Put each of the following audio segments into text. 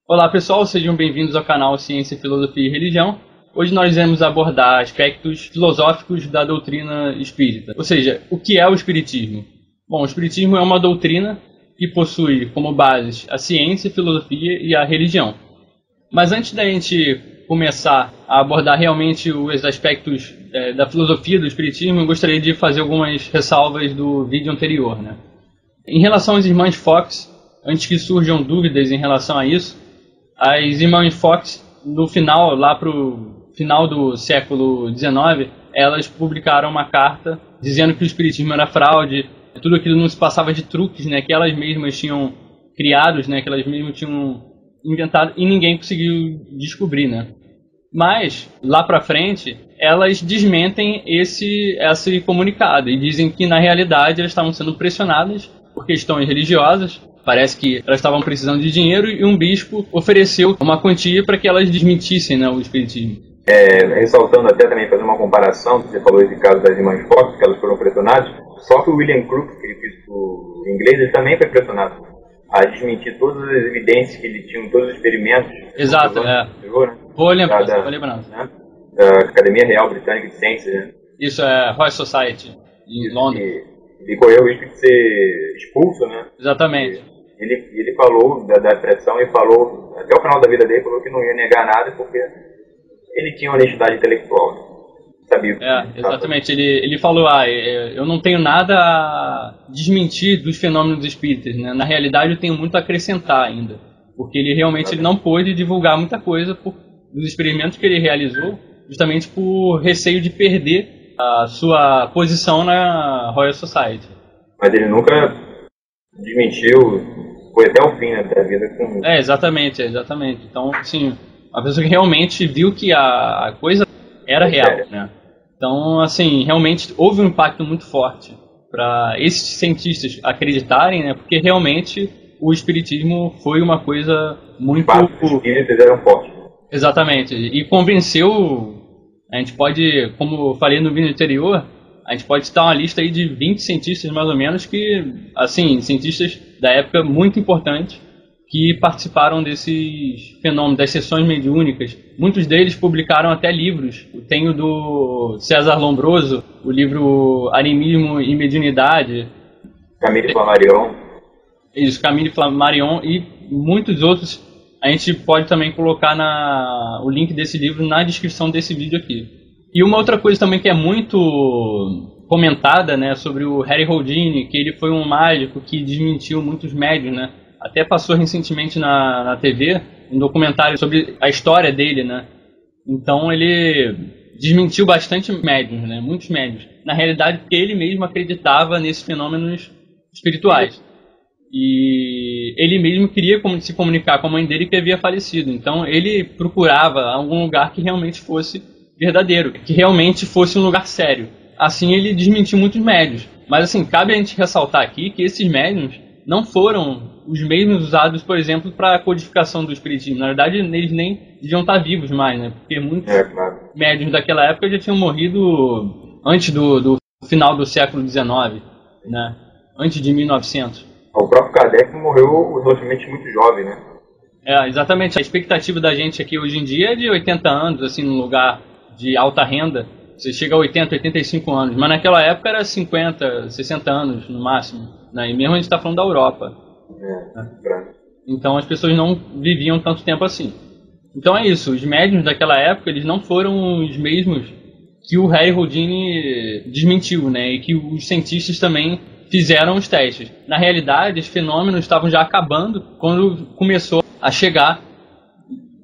Olá pessoal, sejam bem-vindos ao canal Ciência, Filosofia e Religião. Hoje nós iremos abordar aspectos filosóficos da doutrina espírita. Ou seja, o que é o espiritismo? Bom, o espiritismo é uma doutrina que possui como bases a ciência, a filosofia e a religião. Mas antes da gente começar a abordar realmente os aspectos da filosofia do espiritismo, eu gostaria de fazer algumas ressalvas do vídeo anterior, né? Em relação às irmãs Fox, antes que surjam dúvidas em relação a isso, as irmãs Fox, no final, lá para o final do século XIX, elas publicaram uma carta dizendo que o espiritismo era fraude, tudo aquilo não se passava de truques, né, que elas mesmas tinham criados, né, que elas mesmas tinham inventado e ninguém conseguiu descobrir, né. Mas, lá para frente, elas desmentem esse comunicado e dizem que, na realidade, elas estavam sendo pressionadas por questões religiosas. Parece que elas estavam precisando de dinheiro e um bispo ofereceu uma quantia para que elas desmentissem, né, o espiritismo. Ressaltando até também, fazer uma comparação, você falou esse caso das irmãs Fox, que elas foram pressionadas, só que o William Crook, que ele fez o inglês, ele também foi pressionado a desmentir todas as evidências que ele tinha, todos os experimentos. Exato, Vou lembrar. Né? Da Academia Real Britânica de Ciências, né? Isso é Royal Society, em Londres. Ele correu o risco de ser expulso, né? Exatamente. Ele falou da depressão e falou, até o final da vida dele, falou que não ia negar nada porque ele tinha honestidade intelectual, né? Sabia. Exatamente. Ele falou, eu não tenho nada a desmentir dos fenômenos espíritas, né? Na realidade eu tenho muito a acrescentar ainda, porque ele realmente não pôde divulgar muita coisa dos experimentos que ele realizou, justamente por receio de perder a sua posição na Royal Society. Mas ele nunca desmentiu, foi até o fim, né, da vida com... Exatamente. Então, assim, a pessoa que realmente viu que a coisa era real, né? Então, assim, realmente houve um impacto muito forte para esses cientistas acreditarem, né? Porque realmente o espiritismo foi uma coisa muito... Os espíritas eram fortes. Exatamente. E convenceu... A gente pode, como eu falei no vídeo anterior, a gente pode citar uma lista aí de 20 cientistas, mais ou menos, que, assim, cientistas da época muito importantes, que participaram desses fenômenos, das sessões mediúnicas. Muitos deles publicaram até livros. Tem o do César Lombroso, o livro Animismo e Mediunidade. Camille Flammarion. Isso, Camille Flammarion e muitos outros. A gente pode também colocar o link desse livro na descrição desse vídeo aqui. E uma outra coisa também que é muito comentada, né, sobre o Harry Houdini, que ele foi um mágico que desmentiu muitos médiuns, né? Até passou recentemente na TV um documentário sobre a história dele, né? Então ele desmentiu bastante médiuns, né? Muitos médiuns. Na realidade, porque ele mesmo acreditava nesses fenômenos espirituais. E ele mesmo queria se comunicar com a mãe dele que havia falecido. Então ele procurava algum lugar que realmente fosse verdadeiro, que realmente fosse um lugar sério. Assim ele desmentiu muitos médiuns. Mas assim, cabe a gente ressaltar aqui que esses médiuns não foram os mesmos usados, por exemplo, para a codificação do espiritismo. Na verdade, eles nem deviam estar vivos mais, né? Porque muitos médiuns daquela época já tinham morrido antes do final do século XIX, né? Antes de 1900. O próprio Kardec morreu relativamente muito jovem, né? Exatamente. A expectativa da gente aqui hoje em dia é de 80 anos, assim, num lugar de alta renda. Você chega a 80, 85 anos. Mas naquela época era 50, 60 anos no máximo, né? E mesmo a gente está falando da Europa. Então as pessoas não viviam tanto tempo assim. Então é isso. Os médiuns daquela época, eles não foram os mesmos que o Harry Houdini desmentiu, né? E que os cientistas também fizeram os testes. Na realidade, os fenômenos estavam já acabando quando começou a chegar,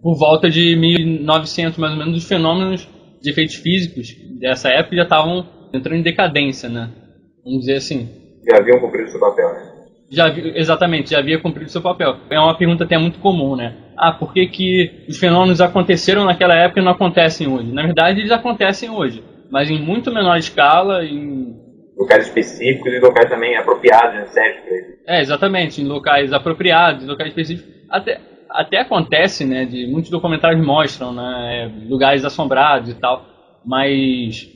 por volta de 1900, mais ou menos, os fenômenos de efeitos físicos dessa época já estavam entrando em decadência, né? Vamos dizer assim. Já haviam cumprido seu papel, né? Exatamente, já havia cumprido seu papel. É uma pergunta até muito comum, né? Por que os fenômenos aconteceram naquela época e não acontecem hoje? Na verdade, eles acontecem hoje, mas em muito menor escala, em locais específicos e locais também apropriados, né, sérios para isso. Exatamente, em locais apropriados, em locais específicos. Até acontece, né, de muitos documentários mostram, né, lugares assombrados e tal, mas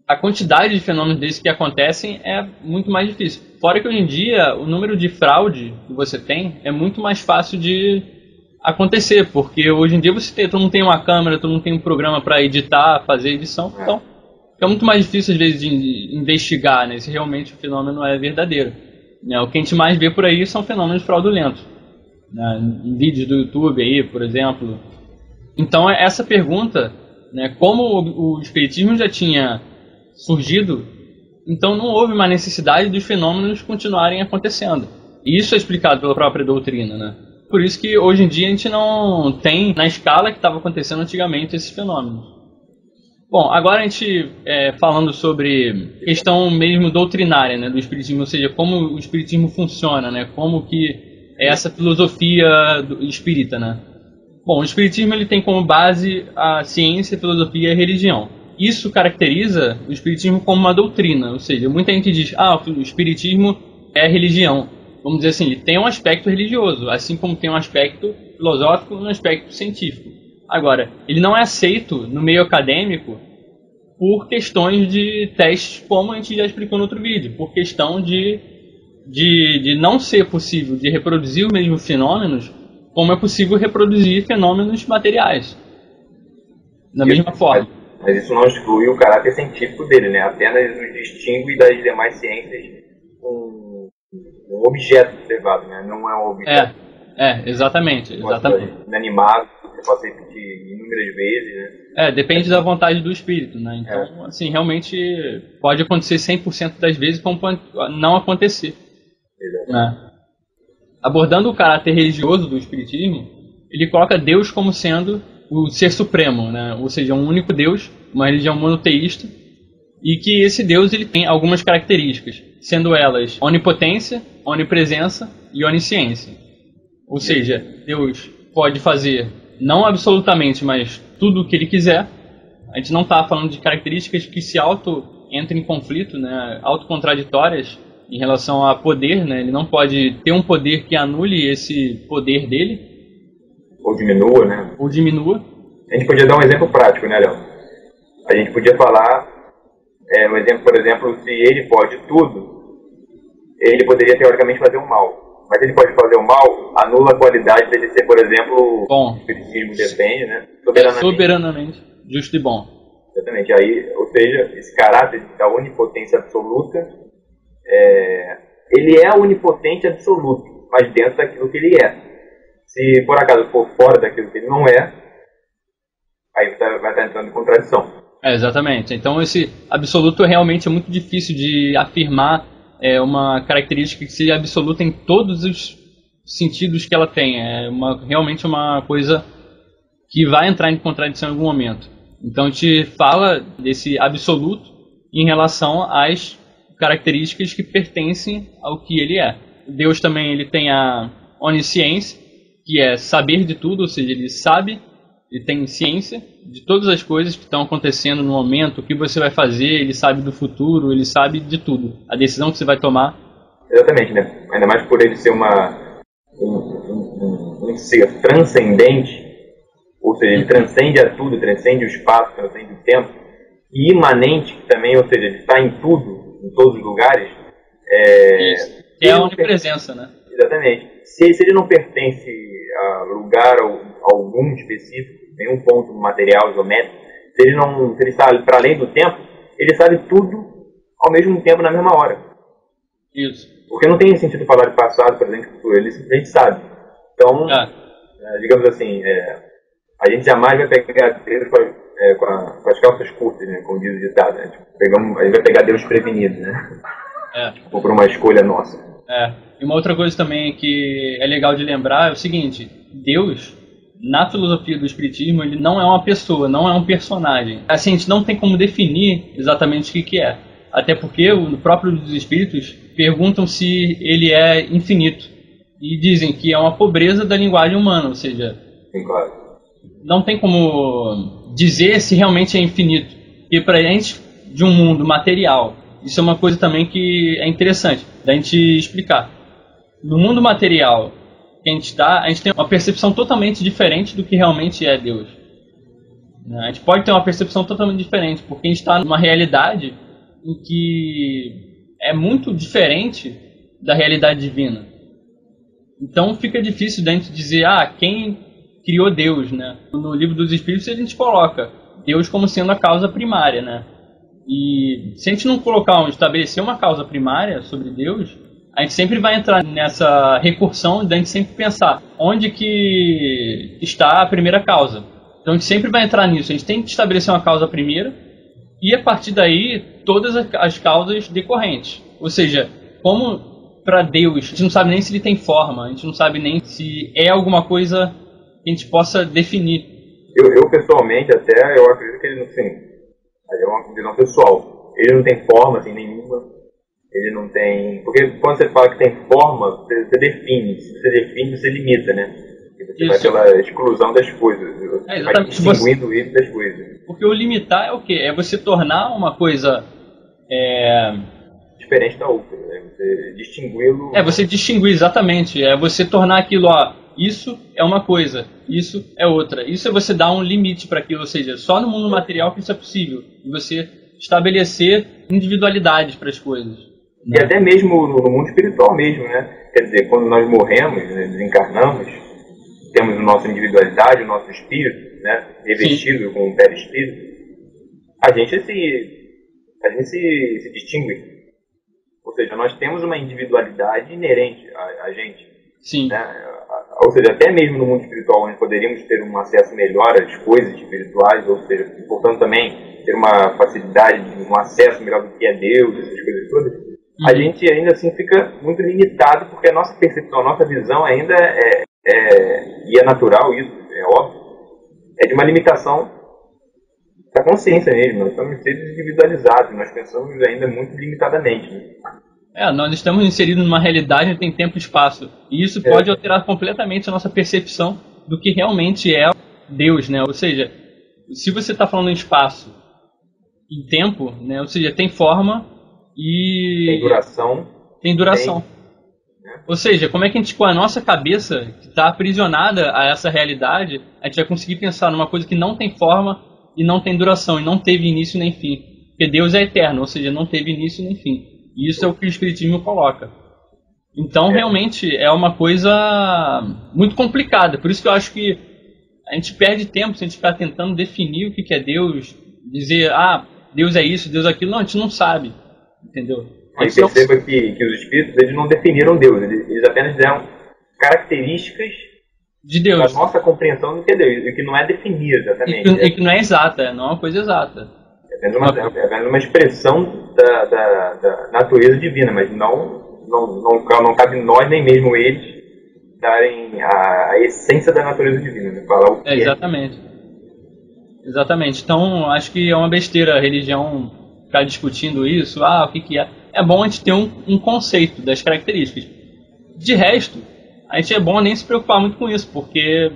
a quantidade de fenômenos desses que acontecem é muito mais difícil. Fora que hoje em dia o número de fraude que você tem é muito mais fácil de acontecer, porque hoje em dia todo mundo tem uma câmera, todo mundo tem um programa para editar, fazer edição, então é muito mais difícil às vezes de investigar, né, se realmente o fenômeno é verdadeiro. Né, o que a gente mais vê por aí são fenômenos fraudulentos, né, em vídeos do YouTube aí, por exemplo. Então essa pergunta, né, como o espiritismo já tinha surgido, então não houve uma necessidade dos fenômenos continuarem acontecendo. E isso é explicado pela própria doutrina, né? Por isso que hoje em dia a gente não tem na escala que estava acontecendo antigamente esses fenômenos. Bom, agora a gente falando sobre questão mesmo doutrinária, né, do espiritismo, ou seja, como o espiritismo funciona, né, como que é essa filosofia espírita, né? Bom, o espiritismo ele tem como base a ciência, a filosofia e a religião. Isso caracteriza o espiritismo como uma doutrina, ou seja, muita gente diz, o espiritismo é religião. Vamos dizer assim, ele tem um aspecto religioso, assim como tem um aspecto filosófico e um aspecto científico. Agora, ele não é aceito no meio acadêmico por questões de testes, como a gente já explicou no outro vídeo, por questão de não ser possível de reproduzir os mesmos fenômenos, como é possível reproduzir fenômenos materiais, da mesma forma. Mas isso não exclui o caráter científico dele, né? Apenas o distingue das demais ciências um objeto observado, né? Não é um objeto. Exatamente. Inanimado, que você possa repetir inúmeras vezes, né? Depende da vontade do espírito, né? Então, assim, realmente pode acontecer 100% das vezes, como pode não acontecer. Né? Abordando o caráter religioso do espiritismo, ele coloca Deus como sendo o ser supremo, né? Ou seja, um único Deus, uma religião monoteísta, e que esse Deus ele tem algumas características, sendo elas onipotência, onipresença e onisciência. Ou seja, Deus pode fazer, não absolutamente, mas tudo o que ele quiser. A gente não está falando de características que se entram em conflito, né, autocontraditórias em relação a poder, né? Ele não pode ter um poder que anule esse poder dele. Ou diminua, né? Ou diminua. A gente podia dar um exemplo prático, né, Léo? A gente podia falar, um exemplo, por exemplo, se ele pode tudo, ele poderia teoricamente fazer o mal. Mas ele pode fazer o mal, anula a qualidade dele ser, por exemplo, o espiritismo defende, né? Soberanamente justo e bom. Exatamente. Aí, ou seja, esse caráter da onipotência absoluta, ele é onipotente absoluto, mas dentro daquilo que ele é. Se por acaso for fora daquilo que ele não é, aí vai estar entrando em contradição. Exatamente. Então esse absoluto realmente é muito difícil de afirmar uma característica que seja absoluta em todos os sentidos que ela tem. Realmente uma coisa que vai entrar em contradição em algum momento. Então a gente fala desse absoluto em relação às características que pertencem ao que ele é. Deus também ele tem a onisciência, que é saber de tudo, ou seja, ele sabe, ele tem ciência de todas as coisas que estão acontecendo no momento, o que você vai fazer, ele sabe do futuro, ele sabe de tudo, a decisão que você vai tomar. Exatamente, né? Ainda mais por ele ser um ser transcendente, ou seja, ele transcende a tudo, transcende o espaço, transcende o tempo, e imanente também, ou seja, ele está em tudo, em todos os lugares. Isso, que é a onipresença, né? Exatamente. Se ele não pertence a lugar algum específico, nenhum ponto material, geométrico, se ele está para além do tempo, ele sabe tudo ao mesmo tempo, na mesma hora. Isso. Porque não tem sentido falar de passado, presente e futuro, ele simplesmente sabe. Então, digamos assim, a gente jamais vai pegar Deus com as calças curtas, né, como diz o ditado. Né? A gente vai pegar Deus prevenido, né? Ou por uma escolha nossa. E uma outra coisa também que é legal de lembrar é o seguinte: Deus, na filosofia do espiritismo, ele não é uma pessoa, não é um personagem. Assim, a gente não tem como definir exatamente o que é. Até porque o próprio dos espíritos perguntam se ele é infinito. E dizem que é uma pobreza da linguagem humana, ou seja, sim, claro. Não tem como dizer se realmente é infinito. Porque para a gente, de um mundo material, isso é uma coisa também que é interessante da gente explicar. No mundo material que a gente tem uma percepção totalmente diferente do que realmente é Deus. A gente pode ter uma percepção totalmente diferente, porque a gente está numa realidade em que é muito diferente da realidade divina. Então fica difícil da gente dizer quem criou Deus, né? No Livro dos Espíritos a gente coloca Deus como sendo a causa primária, né? E se a gente não estabelecer uma causa primária sobre Deus, a gente sempre vai entrar nessa recursão de a gente sempre pensar onde que está a primeira causa. Então a gente sempre vai entrar nisso. A gente tem que estabelecer uma causa primeira e a partir daí todas as causas decorrentes. Ou seja, como para Deus, a gente não sabe nem se ele tem forma, a gente não sabe nem se é alguma coisa que a gente possa definir. Eu pessoalmente até, eu acredito que ele não tem, é uma visão pessoal, ele não tem forma assim nenhuma. Ele não tem... Porque quando você fala que tem forma, você define. Se você define, você limita, né? Você vai pela exclusão das coisas. Você vai distinguindo ele das coisas. Porque o limitar é o quê? É você tornar uma coisa... diferente da outra. Né? Você distingui-lo... você distinguir, exatamente. É você tornar aquilo, isso é uma coisa, isso é outra. Isso é você dar um limite para aquilo. Ou seja, só no mundo material que isso é possível. E você estabelecer individualidades para as coisas. E até mesmo no mundo espiritual mesmo, né? Quer dizer, quando nós morremos, né, desencarnamos, temos a nossa individualidade, o nosso espírito, né? Revestido com um perispírito, a gente se distingue. Ou seja, nós temos uma individualidade inerente a gente. Sim. Né? Ou seja, até mesmo no mundo espiritual, onde poderíamos ter um acesso melhor às coisas espirituais, ou seja, portanto também ter uma facilidade, um acesso melhor do que é Deus, essas coisas todas, a gente ainda assim fica muito limitado, porque a nossa percepção, a nossa visão ainda e é natural isso, é óbvio, é de uma limitação da consciência mesmo. Nós estamos seres individualizados, nós pensamos ainda muito limitadamente. Né? Nós estamos inseridos numa realidade que tem tempo e espaço, e isso pode alterar completamente a nossa percepção do que realmente é Deus, né? Ou seja, se você está falando em espaço e tempo, né? Ou seja, tem forma e tem duração. Ou seja, como é que a gente, com a nossa cabeça que está aprisionada a essa realidade, a gente vai conseguir pensar numa coisa que não tem forma e não tem duração, e não teve início nem fim? Porque Deus é eterno, ou seja, não teve início nem fim. E isso é o que o Espiritismo coloca. Então, realmente, é uma coisa muito complicada. Por isso que eu acho que a gente perde tempo se a gente ficar tentando definir o que é Deus, dizer, Deus é isso, Deus é aquilo. Não, a gente não sabe. Entendeu? Mas perceba que os espíritos, eles não definiram Deus, eles apenas deram características de Deus, da nossa compreensão do que é Deus, e que não é definir exatamente. E que não é exata, não é uma coisa exata. É apenas uma expressão da natureza divina, mas não cabe nós, nem mesmo eles, darem a essência da natureza divina, né? Falar o que exatamente. Exatamente. Então, acho que é uma besteira a religião ficar discutindo isso, o que é. É bom a gente ter um conceito das características. De resto, a gente é bom nem se preocupar muito com isso, porque...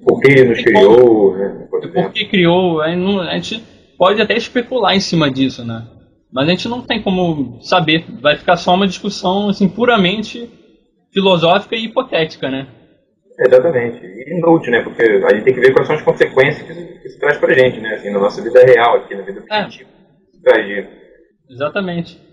Porque ele nos criou, né? Porque criou, a gente pode até especular em cima disso, né? Mas a gente não tem como saber, vai ficar só uma discussão assim, puramente filosófica e hipotética, né? Exatamente, e inútil, né? Porque a gente tem que ver quais são as consequências que isso traz pra gente, né? Assim, na nossa vida real, aqui na vida primitiva. Exatamente.